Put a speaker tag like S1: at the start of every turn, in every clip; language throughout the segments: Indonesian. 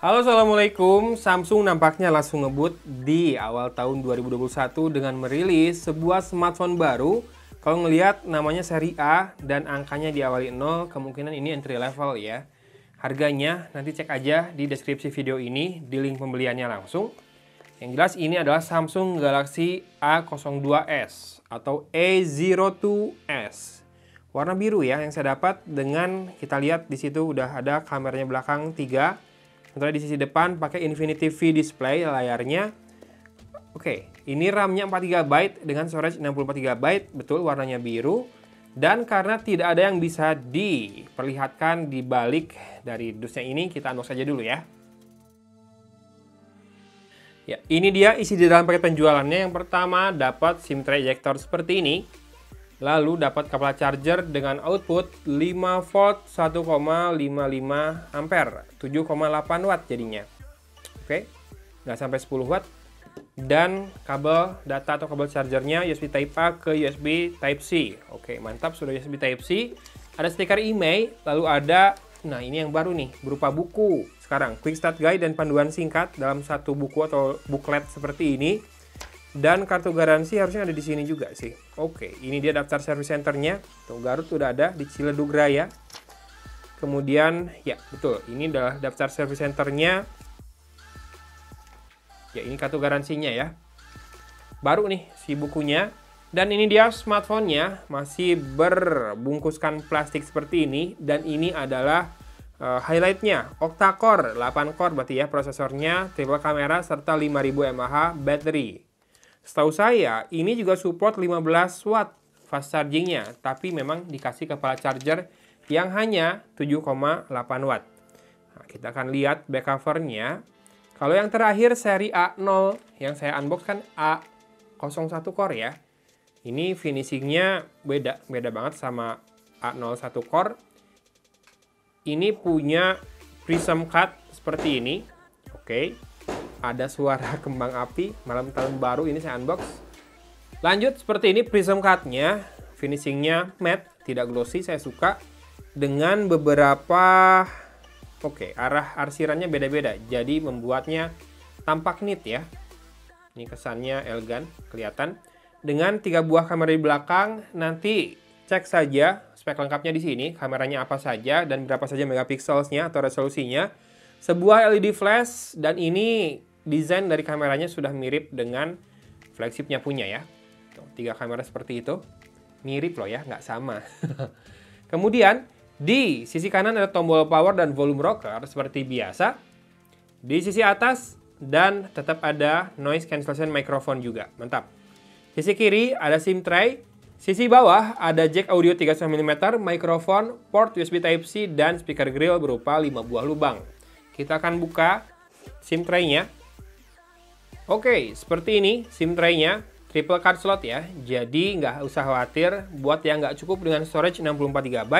S1: Halo, Assalamualaikum. Samsung nampaknya langsung ngebut di awal tahun 2021 dengan merilis sebuah smartphone baru. Kalau ngelihat namanya seri A dan angkanya diawali 0, kemungkinan ini entry level ya. Harganya nanti cek aja di deskripsi video ini, di link pembeliannya langsung. Yang jelas ini adalah Samsung Galaxy A02s atau A02s. Warna biru ya yang saya dapat, dengan kita lihat di situ udah ada kameranya belakang 3. Sementara di sisi depan pakai Infinity V display layarnya. Oke, ini RAM-nya 4GB dengan storage 64GB, betul warnanya biru. Dan karena tidak ada yang bisa diperlihatkan di balik dari dusnya ini, kita unbox saja dulu ya. Ya, ini dia isi di dalam paket penjualannya. Yang pertama dapat SIM tray ejector seperti ini. Lalu dapat kabel charger dengan output 5 volt 1,55 ampere, 7,8 watt jadinya. Oke, nggak sampai 10 watt. Dan kabel data atau kabel chargernya USB Type A ke USB Type C. Oke, mantap, sudah USB Type C. Ada stiker email, lalu ada, nah ini yang baru nih, berupa buku. Sekarang, quick start guide dan panduan singkat dalam satu buku atau booklet seperti ini. Dan kartu garansi harusnya ada di sini juga sih. Oke, ini dia daftar service centernya. Tuh, Garut sudah ada di Ciledug Raya. Kemudian, ya betul, ini adalah daftar service centernya. Ya, ini kartu garansinya ya. Baru nih si bukunya. Dan ini dia smartphone-nya, masih berbungkuskan plastik seperti ini. Dan ini adalah highlight-nya, octa-core, 8 core berarti ya prosesornya, triple kamera, serta 5000 mAh baterai. Setahu saya, ini juga support 15 watt fast chargingnya, tapi memang dikasih kepala charger yang hanya 7,8 watt. Nah, kita akan lihat back covernya. Kalau yang terakhir seri A0 yang saya unbox kan A01 core ya. Ini finishingnya beda banget sama A01 core. Ini punya prism cut seperti ini. Oke. Ada suara kembang api, malam tahun baru ini saya unbox. Lanjut seperti ini prism cut-nya, finishingnya matte, tidak glossy, saya suka. Dengan beberapa, arah arsirannya beda-beda, jadi membuatnya tampak neat ya. Ini kesannya elegan, kelihatan. Dengan 3 buah kamera di belakang, nanti cek saja spek lengkapnya di sini, kameranya apa saja dan berapa saja megapikselnya atau resolusinya. Sebuah LED flash, dan ini desain dari kameranya sudah mirip dengan flagshipnya punya ya. Tuh, 3 kamera seperti itu. Mirip loh ya, nggak sama. Kemudian, di sisi kanan ada tombol power dan volume rocker seperti biasa. Di sisi atas, dan tetap ada noise cancellation microphone juga. Mantap. Sisi kiri ada SIM tray. Sisi bawah ada jack audio 3,5 mm, mikrofon, port USB Type-C, dan speaker grill berupa 5 buah lubang. Kita akan buka SIM tray-nya. Oke, seperti ini SIM tray-nya, triple card slot ya. Jadi nggak usah khawatir buat yang nggak cukup dengan storage 64GB.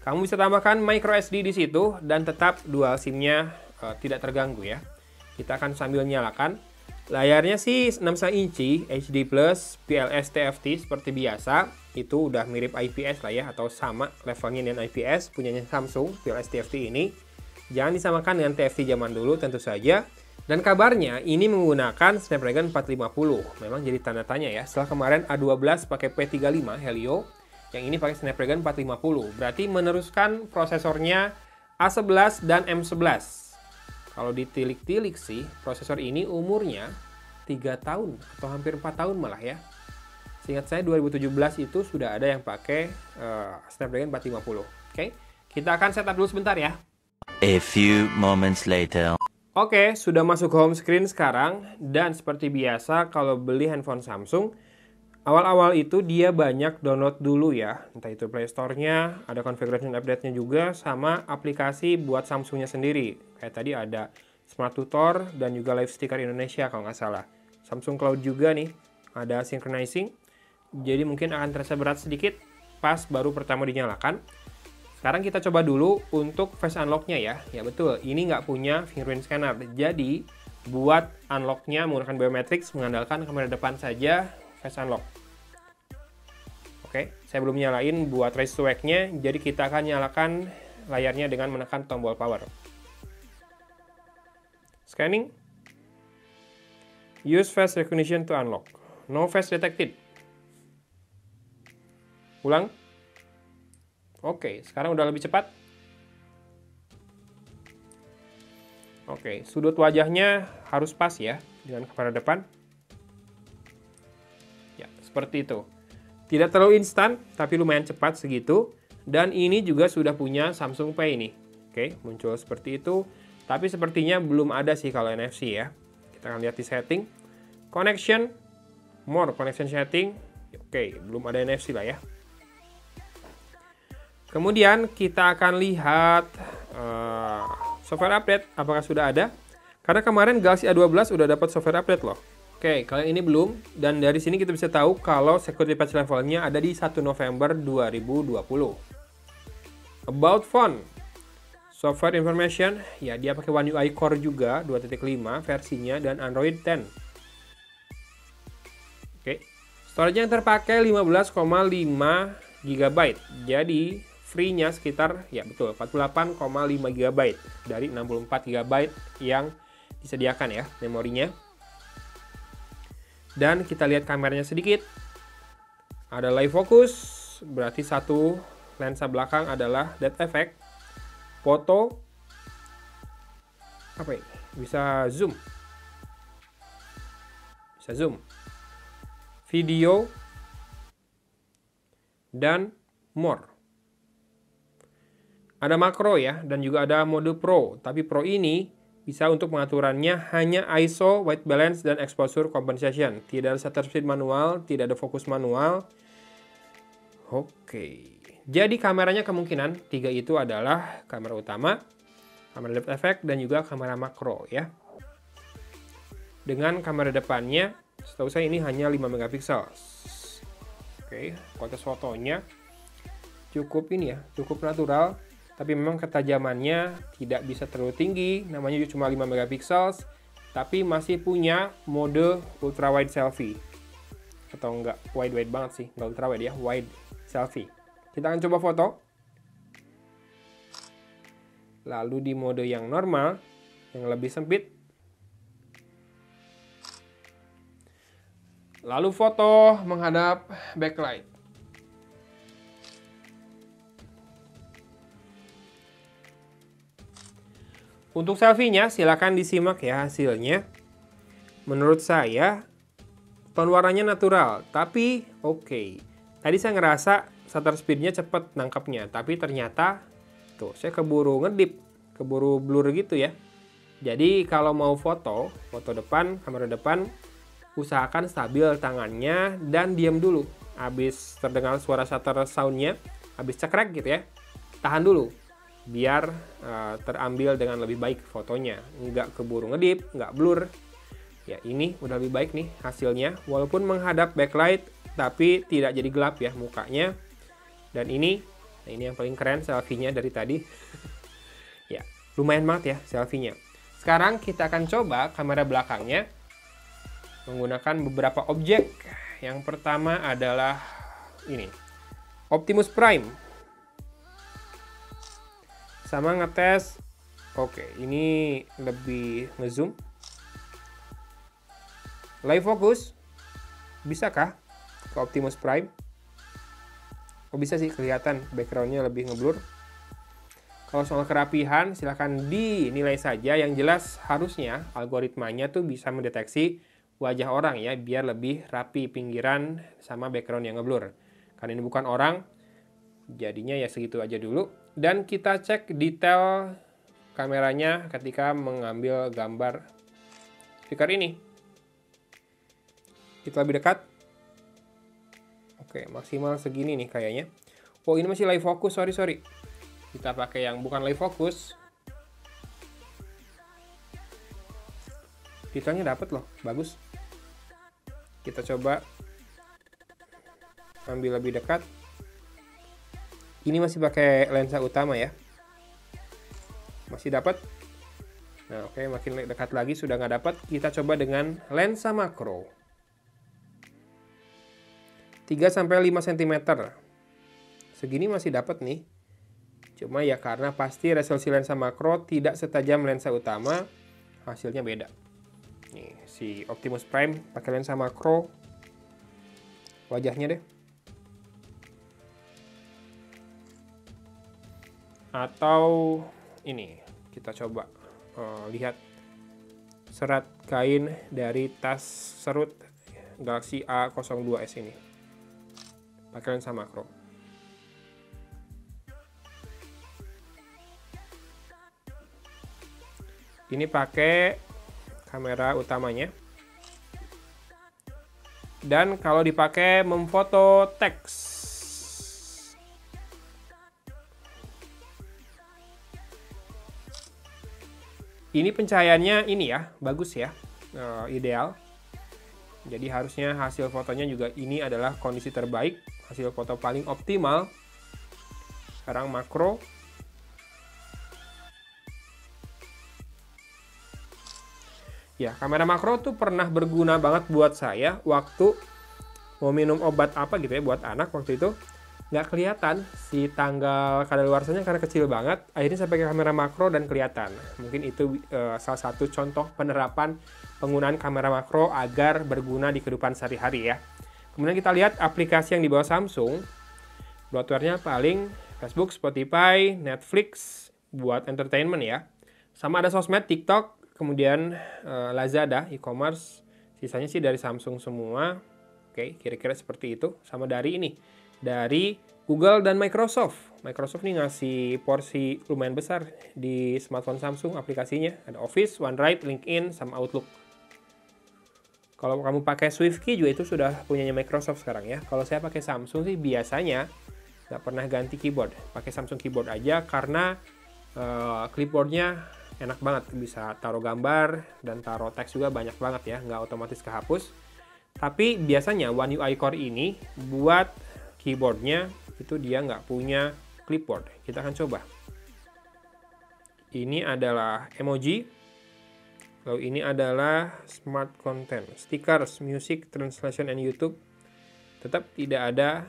S1: Kamu bisa tambahkan micro SD di situ dan tetap dual SIM-nya tidak terganggu ya. Kita akan sambil nyalakan. Layarnya sih 6,5 inci HD Plus PLS TFT seperti biasa. Itu udah mirip IPS lah ya, atau sama levelnya dengan IPS punyanya Samsung PLS TFT ini. Jangan disamakan dengan TFT zaman dulu tentu saja. Dan kabarnya ini menggunakan Snapdragon 450. Memang jadi tanda tanya ya. Setelah kemarin A12 pakai P35 Helio, yang ini pakai Snapdragon 450. Berarti meneruskan prosesornya A11 dan M11. Kalau ditilik-tilik sih, prosesor ini umurnya 3 tahun atau hampir 4 tahun malah ya. Seingat saya 2017 itu sudah ada yang pakai Snapdragon 450. Oke, kita akan setup dulu sebentar ya.
S2: A few moments later.
S1: Oke, sudah masuk home screen sekarang, dan seperti biasa kalau beli handphone Samsung, awal-awal itu dia banyak download dulu ya, entah itu Play Store-nya, ada configuration update-nya juga, sama aplikasi buat Samsungnya sendiri. Kayak tadi ada Smart Tutor dan juga Live Sticker Indonesia kalau nggak salah. Samsung Cloud juga nih, ada synchronizing, jadi mungkin akan terasa berat sedikit pas baru pertama dinyalakan. Sekarang kita coba dulu untuk face unlock-nya ya. Ya betul, ini nggak punya fingerprint scanner. Jadi, buat unlock-nya menggunakan biometrics, mengandalkan kamera depan saja face unlock. Oke, saya belum nyalain buat raise to wake-nya. Jadi kita akan nyalakan layarnya dengan menekan tombol power. Scanning. Use face recognition to unlock. No face detected. Ulang. Oke, sekarang udah lebih cepat. Oke, sudut wajahnya harus pas ya dengan kamera depan. Ya, seperti itu. Tidak terlalu instan, tapi lumayan cepat segitu. Dan ini juga sudah punya Samsung Pay ini. Oke, muncul seperti itu. Tapi sepertinya belum ada sih kalau NFC ya. Kita akan lihat di setting. Connection. More connection setting. Oke, belum ada NFC lah ya. Kemudian kita akan lihat software update. Apakah sudah ada? Karena kemarin Galaxy A12 udah dapat software update loh. Oke, kalian ini belum. Dan dari sini kita bisa tahu kalau security patch levelnya ada di 1 November 2020. About phone. Software information, ya dia pakai One UI Core juga, 2.5 versinya, dan Android 10. Oke, storage yang terpakai 15,5 GB. Jadi, free-nya sekitar, ya betul, 48,5 GB dari 64 GB yang disediakan ya, memorinya. Dan kita lihat kameranya sedikit. Ada live focus, berarti satu lensa belakang adalah depth effect. Foto, apa ini? Bisa zoom. Bisa zoom. Video, dan more. Ada makro ya, dan juga ada mode Pro. Tapi Pro ini bisa untuk pengaturannya hanya ISO, white balance, dan exposure compensation. Tidak ada shutter speed manual, tidak ada fokus manual. Oke. Jadi kameranya kemungkinan 3 itu adalah kamera utama, kamera depth effect, dan juga kamera makro ya. Dengan kamera depannya, setahu saya ini hanya 5 megapiksel. Oke, kualitas fotonya cukup ini ya, cukup natural. Tapi memang ketajamannya tidak bisa terlalu tinggi, namanya cuma 5 megapiksel, tapi masih punya mode ultra wide selfie. Atau enggak wide banget sih, enggak ultra wide ya, wide selfie. Kita akan coba foto. Lalu di mode yang normal, yang lebih sempit. Lalu foto menghadap backlight. Untuk selfie-nya silakan disimak ya hasilnya. Menurut saya tone warnanya natural, tapi oke. Tadi saya ngerasa shutter speed-nya cepet nangkapnya, tapi ternyata tuh saya keburu ngedip, keburu blur gitu ya. Jadi kalau mau foto depan, kamera depan, usahakan stabil tangannya dan diam dulu. Habis terdengar suara shutter sound-nya, habis cekrek gitu ya, tahan dulu. Biar terambil dengan lebih baik fotonya, nggak keburu ngedip, nggak blur. Ya ini udah lebih baik nih hasilnya, walaupun menghadap backlight tapi tidak jadi gelap ya mukanya. Dan ini yang paling keren selfie-nya dari tadi. Ya lumayan banget ya selfie-nya. Sekarang kita akan coba kamera belakangnya menggunakan beberapa objek. Yang pertama adalah ini, Optimus Prime. Sama ngetes, oke, ini lebih ngezoom. Live focus, bisakah ke Optimus Prime? Oh bisa sih, kelihatan backgroundnya lebih ngeblur. Kalau soal kerapihan, silahkan dinilai saja. Yang jelas harusnya algoritmanya tuh bisa mendeteksi wajah orang ya, biar lebih rapi pinggiran sama background yang ngeblur. Karena ini bukan orang, jadinya ya segitu aja dulu. Dan kita cek detail kameranya ketika mengambil gambar speaker ini. Kita lebih dekat. Oke, maksimal segini nih kayaknya. Oh, ini masih live focus, sorry. Kita pakai yang bukan live focus. Detailnya dapet loh, bagus. Kita coba ambil lebih dekat. Ini masih pakai lensa utama ya. Masih dapat. Nah, oke, makin dekat lagi sudah nggak dapat. Kita coba dengan lensa makro. 3-5 cm. Segini masih dapat nih. Cuma ya karena pasti resolusi lensa makro tidak setajam lensa utama. hasilnya beda. Nih, si Optimus Prime pakai lensa makro, wajahnya deh. Atau ini, kita coba lihat serat kain dari tas serut Galaxy A02s ini. Pakai lensa makro. Ini pakai kamera utamanya. Dan kalau dipakai memfoto teks. Ini pencahayaannya ini ya, bagus ya, ideal. Jadi harusnya hasil fotonya juga ini adalah kondisi terbaik, hasil foto paling optimal. Sekarang makro. Ya, kamera makro tuh pernah berguna banget buat saya waktu mau minum obat apa gitu ya buat anak waktu itu. Nggak kelihatan si tanggal kadaluarsanya karena kecil banget. Akhirnya saya pakai kamera makro dan kelihatan. Mungkin itu salah satu contoh penerapan penggunaan kamera makro agar berguna di kehidupan sehari-hari ya. Kemudian kita lihat aplikasi yang dibawa Samsung. Bloatware-nya paling Facebook, Spotify, Netflix buat entertainment ya. Sama ada sosmed, TikTok, kemudian Lazada, e-commerce. Sisanya sih dari Samsung semua. Oke, kira-kira seperti itu. Sama dari ini. Dari Google dan Microsoft. Microsoft nih ngasih porsi lumayan besar di smartphone Samsung aplikasinya. Ada Office, OneDrive, LinkedIn, sama Outlook. Kalau kamu pakai SwiftKey juga itu sudah punyanya Microsoft sekarang ya. Kalau saya pakai Samsung sih biasanya nggak pernah ganti keyboard. Pakai Samsung keyboard aja karena clipboardnya enak banget. Bisa taruh gambar dan taruh teks juga banyak banget ya. Nggak otomatis kehapus. Tapi biasanya One UI Core ini buat keyboardnya itu dia nggak punya clipboard. Kita akan coba. Ini adalah emoji. Lalu ini adalah smart content, stickers, music, translation, and YouTube. Tetap tidak ada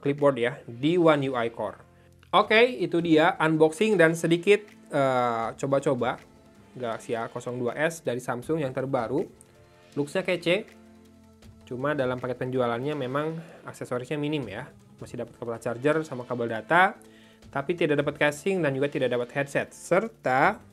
S1: clipboard ya di One UI Core. Oke, itu dia unboxing dan sedikit coba-coba Galaxy A02s dari Samsung yang terbaru. Looks-nya kece. Cuma dalam paket penjualannya memang aksesorisnya minim ya. Masih dapat kabel charger sama kabel data, tapi tidak dapat casing dan juga tidak dapat headset. Serta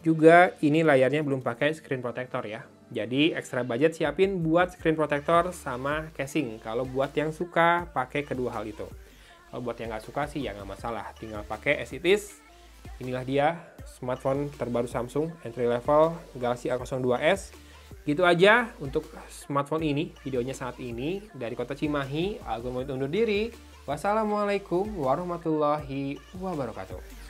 S1: juga ini layarnya belum pakai screen protector ya. Jadi extra budget siapin buat screen protector sama casing. Kalau buat yang suka pakai kedua hal itu. Kalau buat yang nggak suka sih ya nggak masalah. Tinggal pakai as it is. Inilah dia smartphone terbaru Samsung entry level Galaxy A02s. Gitu aja untuk smartphone ini, videonya saat ini dari Kota Cimahi. Aku mau undur diri. Wassalamualaikum warahmatullahi wabarakatuh.